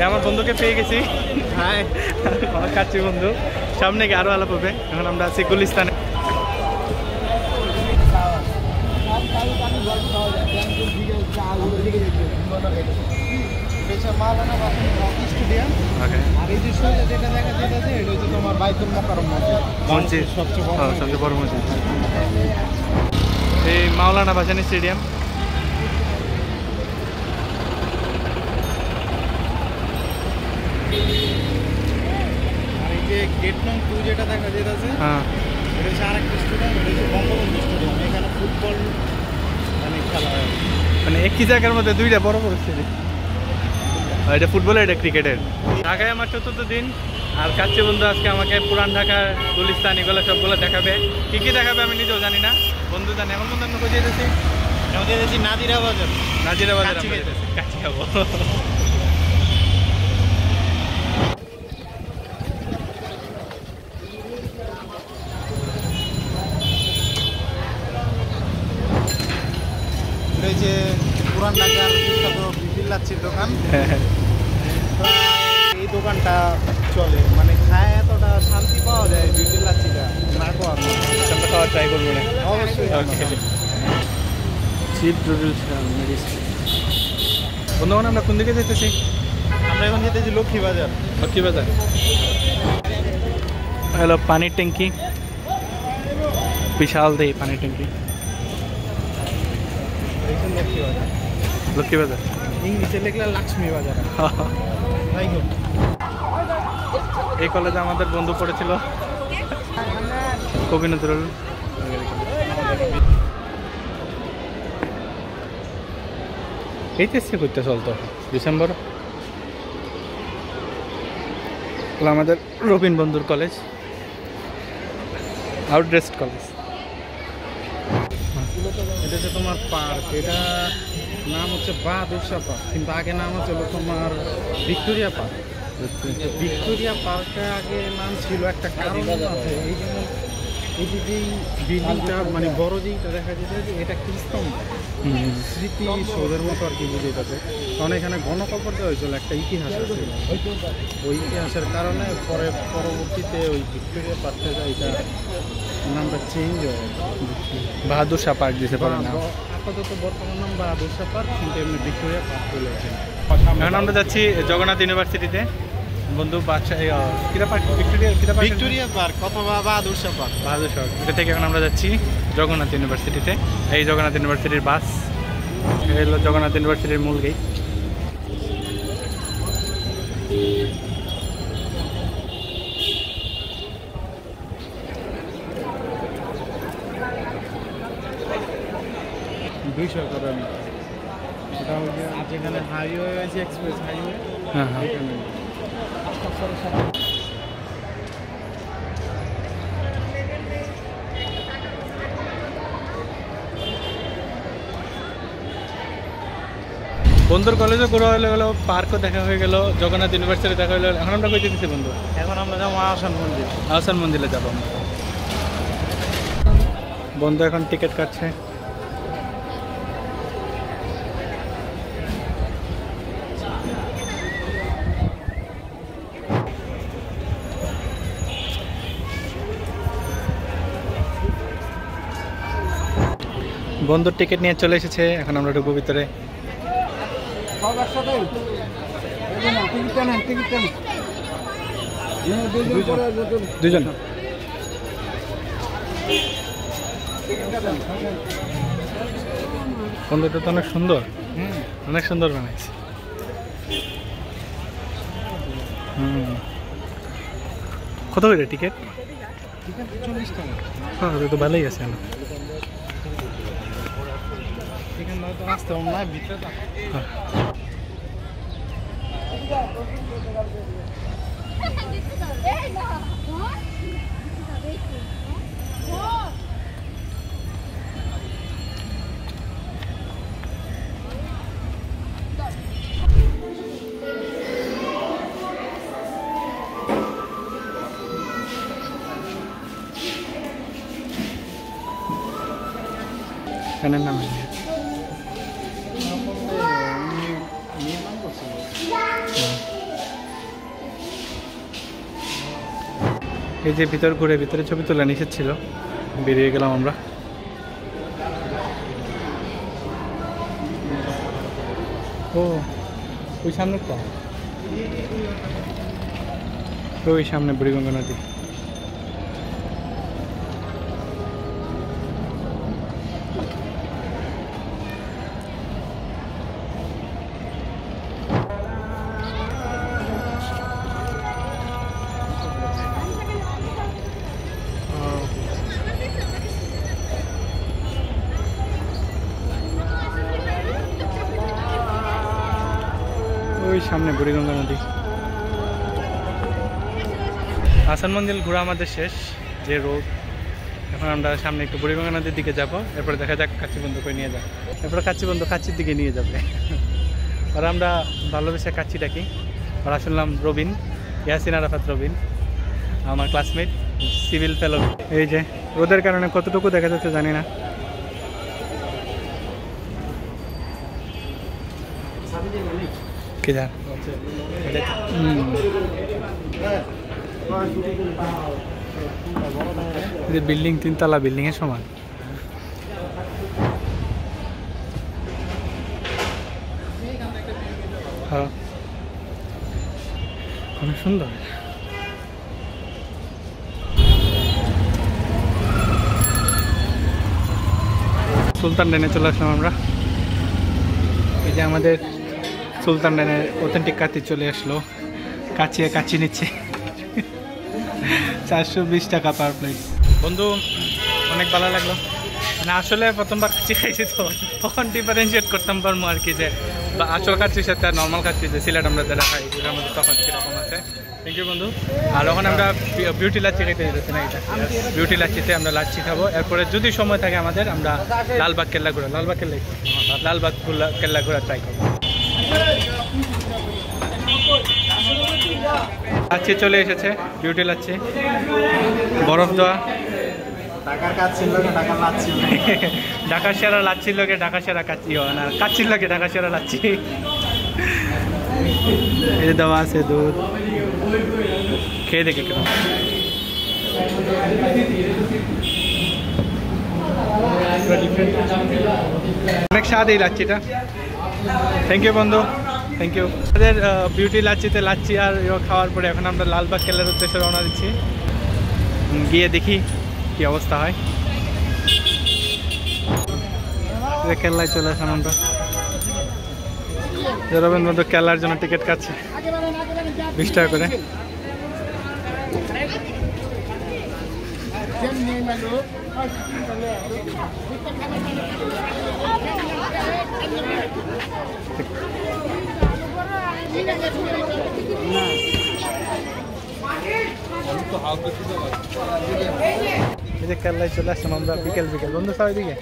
আমার বন্ধুকে পেয়ে গেছি। হাই আমার কাছে বন্ধু, সামনে গিয়ে আরো আলাপ হবে। এখন আমরা আছি গুলিস্তানে। স্টেডিয়াম আর এই যে সোজা যেটা দেখা যেতেছে এটা হচ্ছে তোমার বাইতুল মোকাররম মসজিদ, সবচেয়ে বড় মসজিদ এই মাওলানা ভাসানী স্টেডিয়াম। আর এই যে গেট নং 2 যেটা দেখা যেতেছে হ্যাঁ, এটা হচ্ছে আরেকটা স্টেডিয়াম, এটা হচ্ছে বঙ্গবন্ধু স্টেডিয়াম। এখানে ফুটবল মানে খেলা হয়, মানে একই জায়গার মধ্যে দুইটা বড় বড় স্টেডিয়াম। এটা ফুটবলের, এটা ক্রিকেটের। ঢাকায় আমার 4th দিন। আর কাছে বন্ধু আজকে আমাকে পুরান ঢাকা, গুলিস্তান এগুলো সবগুলো দেখাবে। কি কি দেখাবে আমি নিজেও জানি না, বন্ধু জানি। এখন বন্ধু আমরা কোথায় যেতেছি? আমাদের যেতেছি নাজিরা বাজার। নাজিরা বাজার কাচ্চি খাইতেছি। কাচ্চি খাবো। এই যে পুরান ঢাকার বিখ্যাত বিপিন লাচ্ছির দোকান। এই দোকানটা চলে, মানে খায় এতটা শান্তি পাওয়া যায় বিপিন লাচ্ছিটা না খাওয়ার মতো। আমরা খাওয়ার ট্রাই করবো না? অবশ্যই। চিপ নুডলস বন্ধুগণ, আমরা কোন দিকে যেতেছি? আমরা এখন যেতেছি লক্ষ্মী বাজার। লক্ষ্মী বাজার হলো পানির ট্যাঙ্কি, বিশাল দেই পানির ট্যাঙ্কি। লক্ষ্মী বাজার, লক্ষ্মী বাজার ইংলিশে লিখলে লক্ষ্মী বাজার। তাই হোক, এই কলেজে আমাদের বন্ধু পড়েছিল কবি নজরুল। এইচএসসি করতে চলতো ডিসেম্বর। আমাদের রবিন বন্ধুর কলেজ, আউটড্রেসড কলেজ। এটা হচ্ছে তোমার পার্ক, এটা নাম হচ্ছে বাহাদুর শাহ পার্ক, কিন্তু আগে নাম হচ্ছে তোমার ভিক্টোরিয়া পার্ক। ভিক্টোরিয়া পার্কে আগে নাম ছিল, একটা কারণ আছে। এই যেমন এই যে যেই বিল্ডিংটা মানে বড় যেইটা দেখা যেতে যে এটা খ্রিস্তম্ভ স্মৃতি সৌধের মতো আর কি বুঝাইতেছে। কারণ এখানে গণকবর দেওয়া হয়েছিল, একটা ইতিহাস আছে। ওই ইতিহাসের কারণে পরে পরবর্তীতে ওই ভিক্টোরিয়া পার্কটা এটা নামটা চেঞ্জ হয়। বাহাদুর শাহ পার্ক দিতে পারে না। আপাতত বর্তমান নাম বাহাদুর শাহ পার্ক, কিন্তু এমনি ভিক্টোরিয়া পার্ক বলেছে। এখন আমরা যাচ্ছি জগন্নাথ ইউনিভার্সিটিতে। বন্ধু বাচ্চা কিরা পার্ক, ভিক্টোরিয়া পার্ক অথবা বাহাদুর শাহ পার্ক। বাহাদুর শাহ, এটা থেকে এখন আমরা যাচ্ছি জগন্নাথ ইউনিভার্সিটিতে। এই জগন্নাথ ইউনিভার্সিটির বাস, এই হলো জগন্নাথ ইউনিভার্সিটির মূল গেট। ওটা হচ্ছে যেখানে হাইওয়ে হয়েছে, এক্সপ্রেস হাইওয়ে। হ্যাঁ হ্যাঁ, বন্ধুর কলেজও ঘোরা হয়ে গেলো, পার্কও দেখা হয়ে গেল, জগন্নাথ ইউনিভার্সিটি দেখা হয়ে গেল। এখন আমরা কই যেতেছি বন্ধু? এখন আমরা যাবো আহসান মন্দির। আহসান মন্দিরে যাবো আমরা। বন্ধু এখন টিকিট কাটছে। বন্ধুর টিকিট নিয়ে চলে এসেছে, এখন আমরা ঢুকবো ভিতরে। দুজন। বন্ধুটা তো অনেক সুন্দর, অনেক সুন্দর বানাইছে। কত করে টিকিট? 40 টাকা। হ্যাঁ, তো ভালোই আছে। এখানে তো আসতে হবে না, ভিতরে এখানের নাম নির্মাণ করছে। এই যে ভিতর ঘুরে ভিতরে ছবি তোলা নিষেধ ছিল, বেরিয়ে গেলাম আমরা। ও ওই সামনেটা, ওই সামনে বুড়িগঙ্গা নদী। ওই সামনে বুড়িগঙ্গা নদী। আসান মঞ্জিল ঘোরা আমাদের শেষ, যে রোড। এখন আমরা সামনে একটু বুড়িগঙ্গা নদীর দিকে যাব, এরপরে দেখা যাক কাচ্চি বন্ধু করে নিয়ে যাক, এরপরে কাচ্চি বন্ধু কাচ্চির দিকে নিয়ে যাবে। আর আমরা ভালোবেসে কাচ্চি ডাকি। আর শুনলাম রবিন, ইয়াসিন আরাফাত রবিন, আমার ক্লাসমেট, সিভিল ফেলো। এই যে রোদের কারণে কতটুকু দেখা যাচ্ছে জানি না। কে জান বিল্ডিং 3 তলা বিল্ডিং এর সমান। হ্যাঁ অনেক সুন্দর। সুলতান ডাইনে চলে আসলাম আমরা। এই যে আমাদের সুলতান ডাইনের অথেন্টিক কাচ্চি চলে আসলো। কাচ্চি নিচ্ছে 420 টাকা পার প্লেট। বন্ধু অনেক ভালো লাগলো, মানে আসলে প্রথমবার কাচ্চি খাইছি তো তখন ডিফারেন্সিয়েট করতাম পারবো আর কি, যে আসল কাচ্চির সাথে আর নর্মাল কাচ্চি যে সিলেট আমরা যেটা খাই ওটার মধ্যে তফাৎ কীরকম আছে। থ্যাংক ইউ বন্ধু। আর ওখানে আমরা বিউটি লাচ্ছি খাইতে যেতেছি না, এটা বিউটি লাচ্ছিতে আমরা লাচ্ছি খাবো। এরপরে যদি সময় থাকে আমাদের আমরা লালবাগ কেল্লা ঘোরা ট্রাই করবো। লাচ্ছি চলে এসেছে, বিউটি লাচ্ছি, বরফ দেওয়া। ঢাকার সেরা লাচ্ছির লোকে ঢাকা সেরা কাচ্চি হয় না, কাচ্চির লোকে ঢাকা সেরা লাচ্ছি। এই যে দেওয়া আছে দুধ, খেয়ে দেখে কেন। অনেক স্বাদ এই লাচ্ছিটা। থ্যাংক ইউ বন্ধু, থ্যাংক ইউ। আমাদের বিউটি লাচ্ছিতে লাচ্ছি আর খাওয়ার পরে এখন আমরা লালবাগ কেল্লার উদ্দেশ্যে রওনা দিচ্ছি, গিয়ে দেখি কি অবস্থা হয়। কেল্লায় চলে আসলাম আমরা। রবীন্দ্র বন্ধু কেল্লার জন্য টিকিট কাটছে 20 টাকা করে। এই যে কেল্লায় চলে আসলাম আমরা বিকেল বন্ধু সবাই দিকে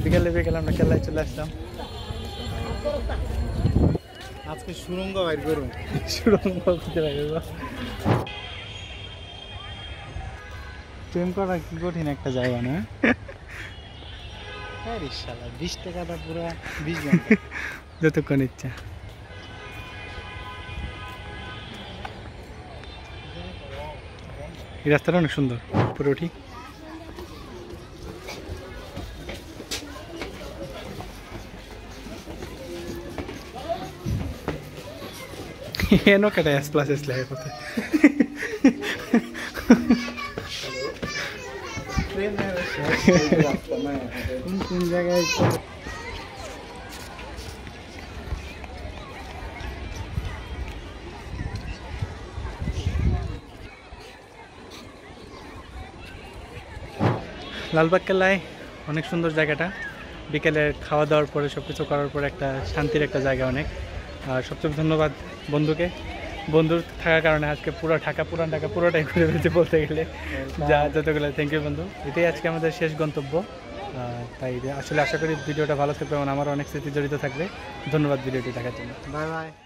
বিকেল আমরা কেল্লায় চলে আসলাম। আজকে সুরঙ্গ বাইর করুন, সুরঙ্গ করতে লাগবে। প্রেম করা কি কঠিন একটা জায়গা না? 20 টাকাটা পুরো 20 ঘন্টা যতক্ষণ ইচ্ছা। এই রাস্তাটা অনেক সুন্দর, পুরো ঠিক। কেটে S+S লাগে কোথায় কোন জায়গায়। লালবাগ কেল্লায় অনেক সুন্দর জায়গাটা। বিকেলে খাওয়া দাওয়ার পরে সব কিছু করার পরে একটা শান্তির একটা জায়গা অনেক। আর সবচেয়ে ধন্যবাদ বন্ধুকে, বন্ধুর থাকার কারণে আজকে পুরান ঢাকা পুরোটাই ঘুরে ফেলতে বলতে গেলে যা যতগুলো। থ্যাংক ইউ বন্ধু। এটাই আজকে আমাদের শেষ গন্তব্য। তাই আসলে আশা করি ভিডিওটা ভালো থাকবে এবং আমার অনেক স্মৃতি জড়িত থাকবে। ধন্যবাদ ভিডিওটি দেখার জন্য। Bye bye.